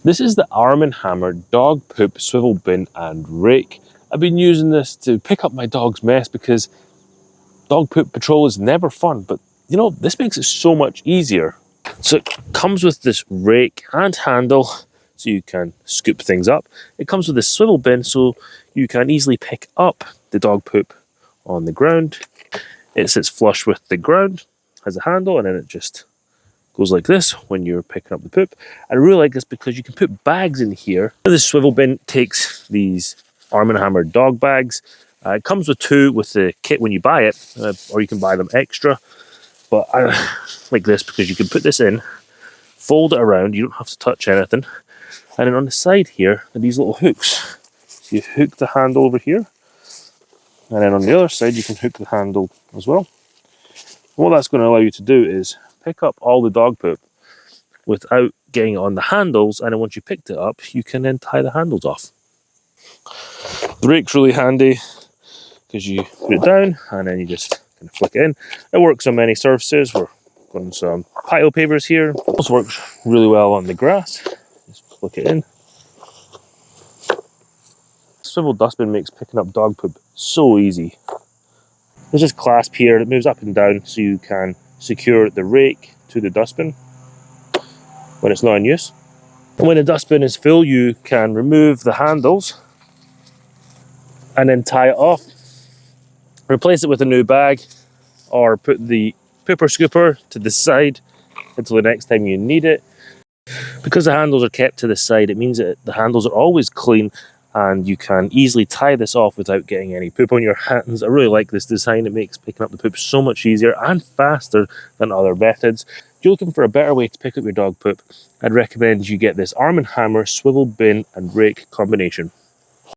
This is the Arm & Hammer dog poop swivel bin and rake. I've been using this to pick up my dog's mess because dog poop patrol is never fun, but you know, this makes it so much easier. So it comes with this rake and handle so you can scoop things up. It comes with this swivel bin so you can easily pick up the dog poop on the ground. It sits flush with the ground, has a handle, and then it just goes like this when you're picking up the poop. I really like this because you can put bags in here. This swivel bin takes these Arm & Hammer dog bags. It comes with two with the kit when you buy it, or you can buy them extra. But I like this because you can put this in, fold it around, you don't have to touch anything. And then on the side here are these little hooks. So you hook the handle over here, and then on the other side you can hook the handle as well. And what that's going to allow you to do is pick up all the dog poop without getting it on the handles, and then once you picked it up, you can then tie the handles off. The rake's really handy because you put it down and then you just kind of flick it in. It works on many surfaces. We're going some patio pavers here. It also works really well on the grass. Just flick it in. Swivel dustbin makes picking up dog poop so easy. There's this clasp here that moves up and down so you can secure the rake to the dustbin when it's not in use. And when the dustbin is full, you can remove the handles and then tie it off. Replace it with a new bag or put the pooper scooper to the side until the next time you need it. Because the handles are kept to the side, it means that the handles are always clean and you can easily tie this off without getting any poop on your hands. I really like this design. It makes picking up the poop so much easier and faster than other methods. If you're looking for a better way to pick up your dog poop, I'd recommend you get this Arm & Hammer swivel bin and rake combination.